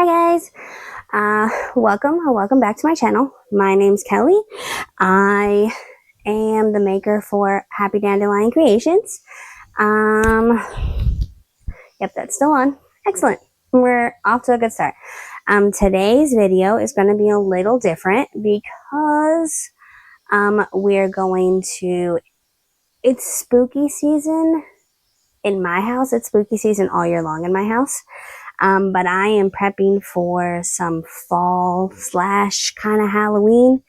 Hi guys, welcome back to my channel. My name's Kelly. I am the maker for Happy Dandelion Creations. Yep, that's still on. Excellent. We're off to a good start. Today's video is going to be a little different because it's spooky season in my house. It's spooky season all year long in my house. But I am prepping for some fall / kind of Halloween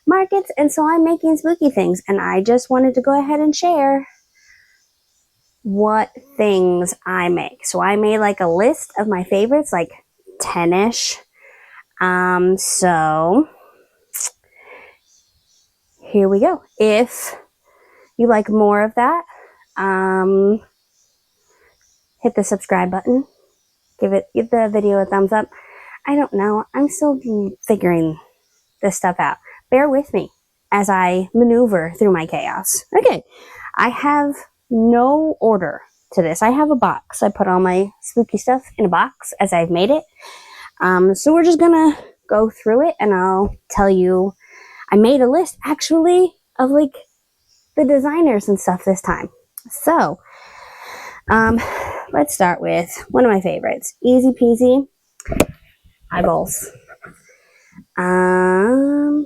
markets, and so I'm making spooky things, and I just wanted to go ahead and share what things I make. So I made like a list of my favorites, like 10-ish. So here we go. If you like more of that, hit the subscribe button. Give the video a thumbs up. I don't know. I'm still figuring this stuff out. Bear with me as I maneuver through my chaos. Okay. I have no order to this. I have a box. I put all my spooky stuff in a box as I've made it. So we're just gonna go through it and I'll tell you. I made a list actually of like the designers and stuff this time. So, let's start with one of my favorites. Easy peasy. Eyeballs. I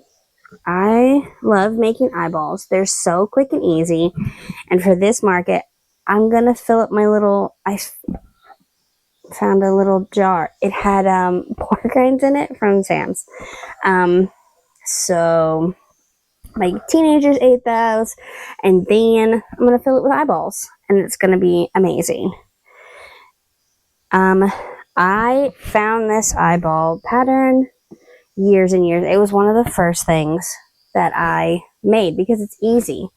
love making eyeballs. They're so quick and easy. And for this market, I'm going to fill up I found a little jar. It had pork rinds in it from Sam's. So my teenagers ate those. And then I'm going to fill it with eyeballs. And it's going to be amazing. I found this eyeball pattern years and years. It was one of the first things that I made because it's easy.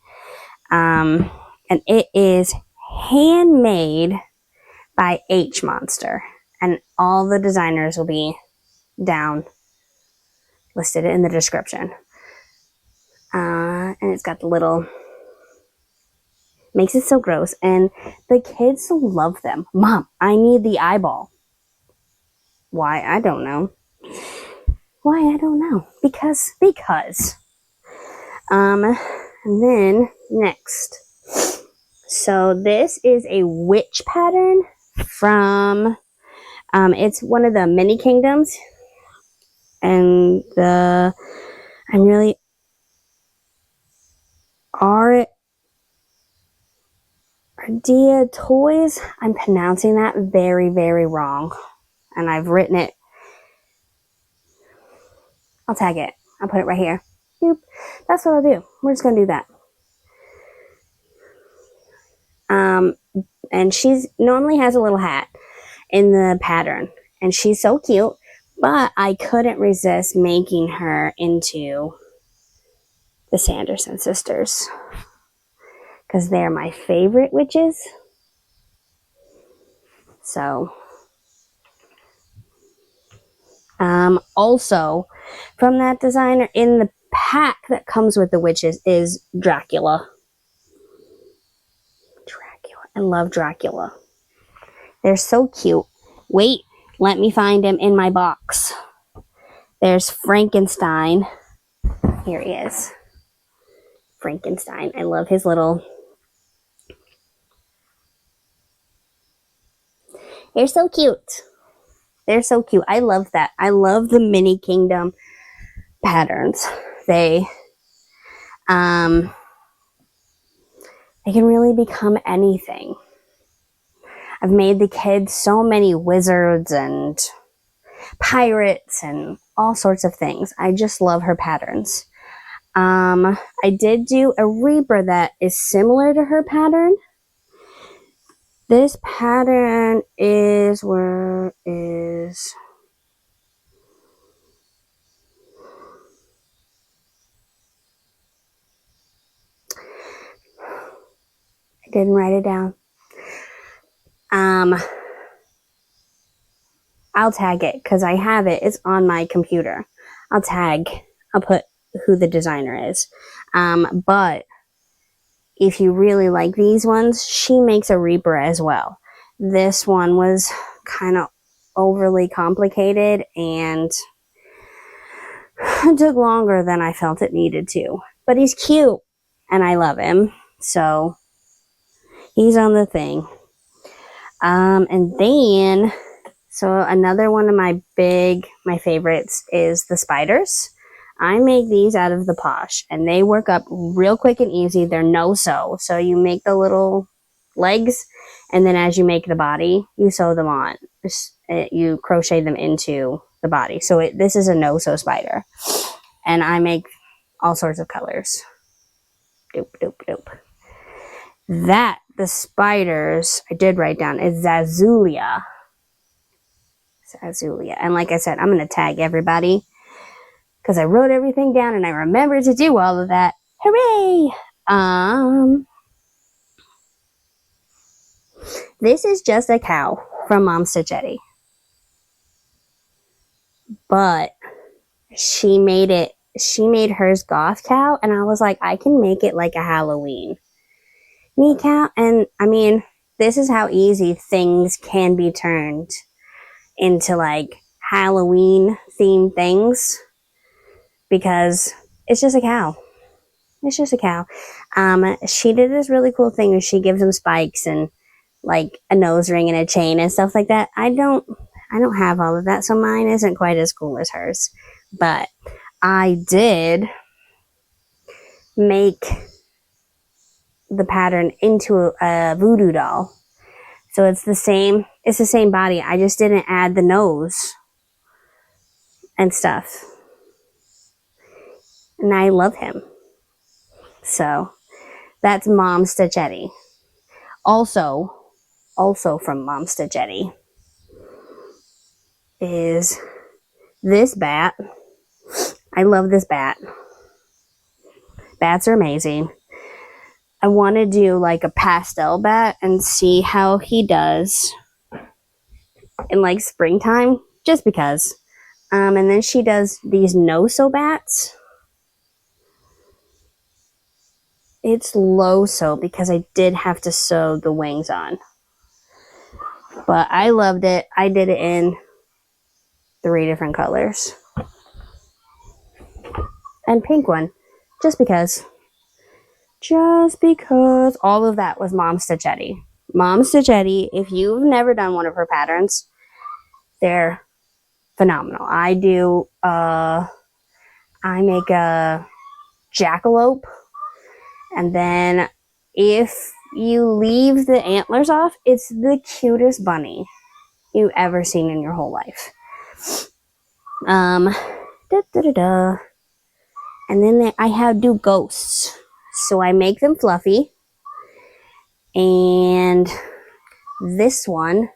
And it is handmade by H Monster. And all the designers will be down listed in the description. And it's got the little... Makes it so gross, and the kids love them. Mom, I need the eyeball. Why? I don't know. Why? I don't know. Because. And then next. So this is a witch pattern from, it's one of the mini kingdoms, and Ardea Toys. I'm pronouncing that very, very wrong. And I've written it. I'll tag it. I'll put it right here. Boop. That's what I'll do. We're just going to do that. And she's normally has a little hat in the pattern. And she's so cute. But I couldn't resist making her into the Sanderson sisters. Because they're my favorite witches. So. Also, from that designer, in the pack that comes with the witches is Dracula. I love Dracula. They're so cute. Wait, let me find him in my box. There's Frankenstein. Here he is. Frankenstein. I love his little... They're so cute. They're so cute. I love that. I love the mini kingdom patterns. They can really become anything. I've made the kids so many wizards and pirates and all sorts of things. I just love her patterns. I did do a Reaper that is similar to her pattern. This pattern is, I didn't write it down. I'll tag it because I have it. It's on my computer. I'll put who the designer is. But if you really like these ones, she makes a Reaper as well. This one was kind of overly complicated, and it took longer than I felt it needed to. But he's cute, and I love him, so he's on the thing. And then, so another one of my favorites is the spiders. I make these out of the Posh, and they work up real quick and easy. They're no-sew, so you make the little legs, and then as you make the body, you sew them on. You crochet them into the body. So this is a no-sew spider, and I make all sorts of colors. Doop, doop, doop. The spiders, I did write down, is Zazulia. Zazulia. And like I said, I'm going to tag everybody because I wrote everything down and I remembered to do all of that. Hooray! This is just a cow from Mom Stitchetti. But she made hers goth cow, and I was like, I can make it like a Halloween cow. And I mean, this is how easy things can be turned into like Halloween themed things, because it's just a cow. It's just a cow. She did this really cool thing where she gives them spikes and like a nose ring and a chain and stuff like that. I don't have all of that, so mine isn't quite as cool as hers. But I did make the pattern into a voodoo doll. So it's the same body. I just didn't add the nose and stuff. And I love him. So that's Mom Stitchetti. Also from Mom Stitchetti is this bat. I love this bat. Bats are amazing. I want to do like a pastel bat and see how he does in like springtime, just because. And then she does these no-sew bats. It's low sew because I did have to sew the wings on. But I loved it. I did it in 3 different colors. And pink one, just because. Just because all of that was Mom Stitchetti. Mom Stitchetti, if you've never done one of her patterns, they're phenomenal. I make a jackalope, and then if you leave the antlers off, it's the cutest bunny you've ever seen in your whole life. And then I do ghosts. So I make them fluffy, and this one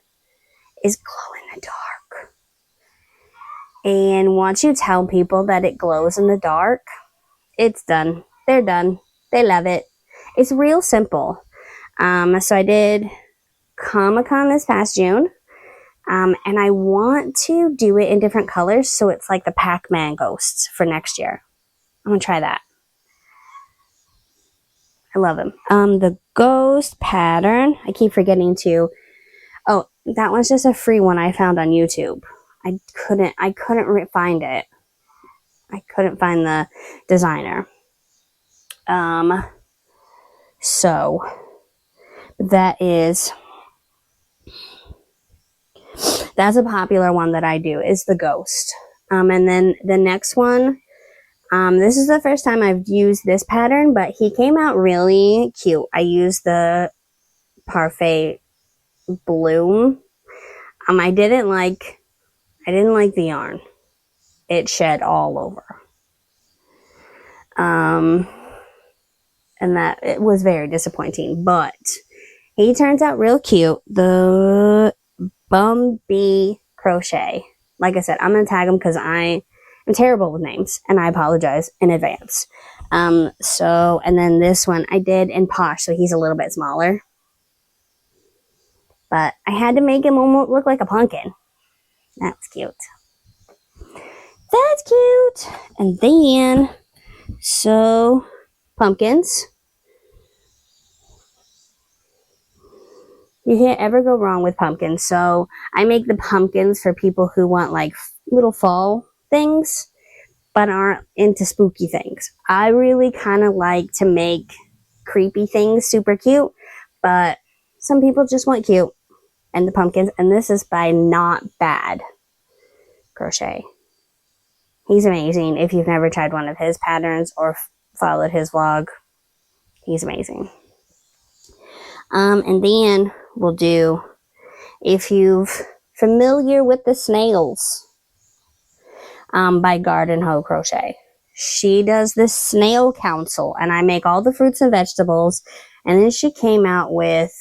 is glow in the dark. And once you tell people that it glows in the dark, it's done. They're done. They love it. It's real simple. So I did Comicon this past June, and I want to do it in different colors, so it's like the Pac-Man ghosts for next year. I'm gonna try that. I love them. The ghost pattern, I keep forgetting to, oh, that one's just a free one I found on YouTube. I couldn't find it. I couldn't find the designer. So that's a popular one that I do, is the ghost. And then the next one, this is the first time I've used this pattern, but he came out really cute. I used the Parfait Bloom. I didn't like the yarn. It shed all over. And that, it was very disappointing, but he turns out real cute. The Bumby Crochet. Like I said, I'm going to tag him because I'm terrible with names, and I apologize in advance. And then this one I did in Posh, so he's a little bit smaller. But I had to make him almost look like a pumpkin. That's cute. That's cute. And then, so, pumpkins. You can't ever go wrong with pumpkins. So I make the pumpkins for people who want like little fall things, but aren't into spooky things. I really kind of like to make creepy things super cute, but some people just want cute. And the pumpkins, and this is by Not Bad Crochet. He's amazing. If you've never tried one of his patterns or followed his vlog, he's amazing. And then we'll do, if you're familiar with the Snails, by Garden Hoe Crochet. She does this snail council, and I make all the fruits and vegetables, and then she came out with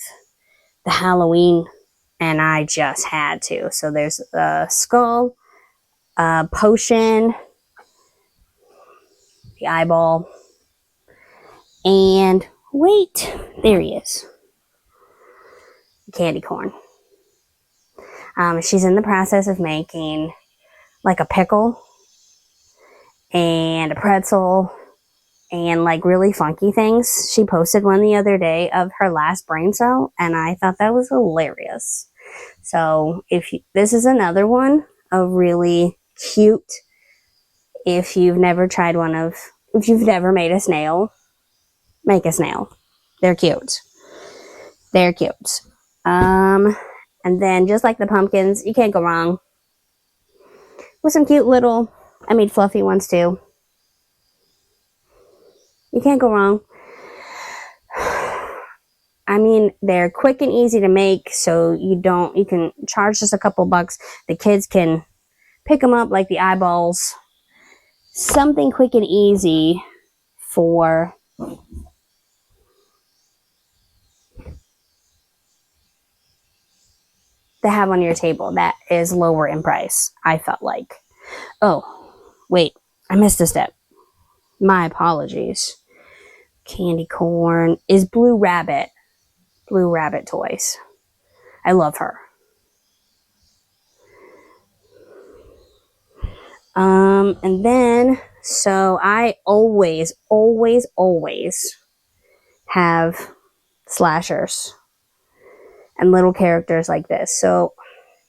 the Halloween, and I just had to. So there's a skull, a potion, the eyeball, and wait, there he is, candy corn. She's in the process of making like a pickle and a pretzel and like really funky things. She posted one the other day of her last brain cell, and I thought that was hilarious. So this is another one of really cute. If you've never made a snail, make a snail. They're cute. They're cute. And then just like the pumpkins, you can't go wrong with some cute little, I made fluffy ones too. You can't go wrong. I mean, they're quick and easy to make, so you can charge just a couple bucks. The kids can pick them up like the eyeballs. Something quick and easy for to have on your table that is lower in price, I felt like. Oh, wait, I missed a step. My apologies. Candy corn is Blue Rabbit Toys. I love her. And then, so I always have slashers and little characters like this. So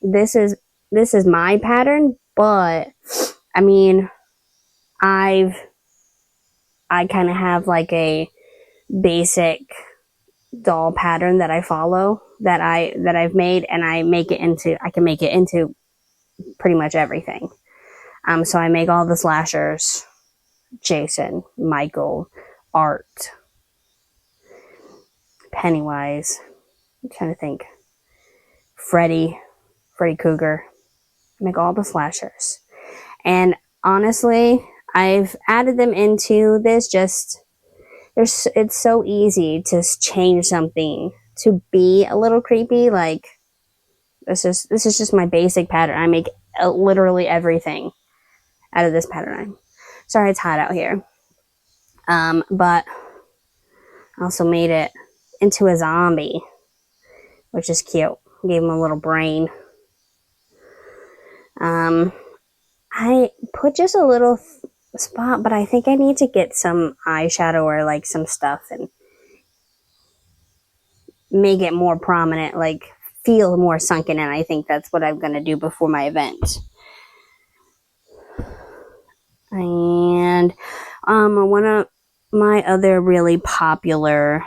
this is my pattern, but I mean, I kind of have like a basic doll pattern that I follow that I've made, and I can make it into pretty much everything. So I make all the slashers: Jason, Michael, Art, Pennywise. I'm trying to think. Freddy Krueger. I make all the slashers. And honestly, I've added them into this it's so easy to change something to be a little creepy. Like, this is just my basic pattern. I make literally everything out of this pattern. Sorry, it's hot out here. But I also made it into a zombie, which is cute. Gave him a little brain. I put just a little spot, but I think I need to get some eyeshadow or like some stuff and make it more prominent, like feel more sunken in. I think that's what I'm going to do before my event. And one of my other really popular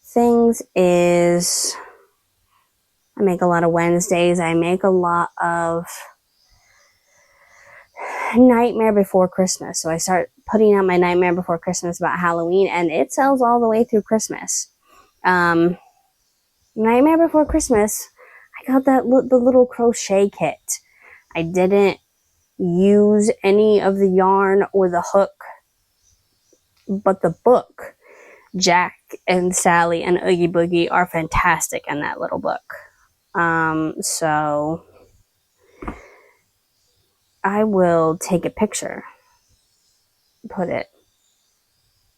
things is I make a lot of Wednesdays. I make a lot of Nightmare Before Christmas. So I start putting out my Nightmare Before Christmas about Halloween, and it sells all the way through Christmas. Nightmare Before Christmas, I got the little crochet kit. I didn't use any of the yarn or the hook, but the book, Jack and Sally and Oogie Boogie, are fantastic in that little book. So I will take a picture, put it.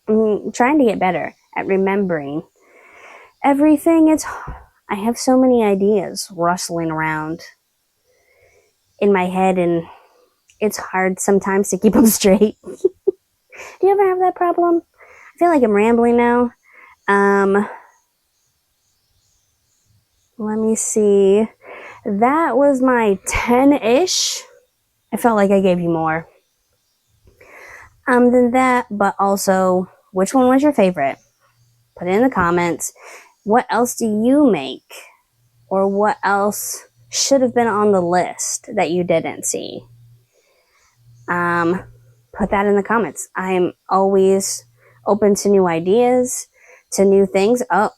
I'm trying to get better at remembering everything. I have so many ideas rustling around in my head, and it's hard sometimes to keep them straight. Do you ever have that problem? I feel like I'm rambling now. Let me see. That was my 10-ish. I felt like I gave you more than that, but also, which one was your favorite? Put it in the comments. What else do you make? Or what else should have been on the list that you didn't see? Put that in the comments. I'm always open to new ideas, to new things. Oh,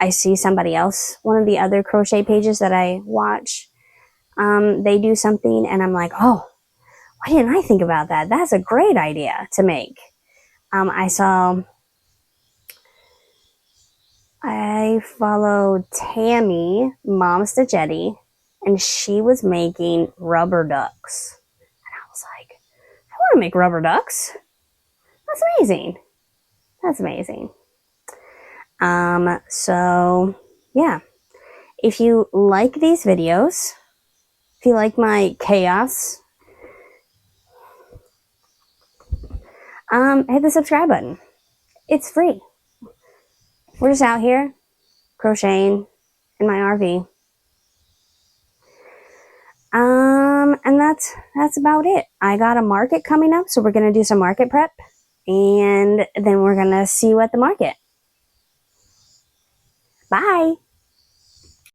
I see somebody else, one of the other crochet pages that I watch, they do something and I'm like, oh, why didn't I think about that? That's a great idea to make. I followed Tammy, Mom Stitchetti, and she was making rubber ducks. And I was like, I want to make rubber ducks. That's amazing. That's amazing. So yeah, if you like these videos, if you like my chaos, hit the subscribe button. It's free. We're just out here crocheting in my RV. And that's about it. I got a market coming up, so we're gonna do some market prep, and then we're gonna see you at the market. Bye.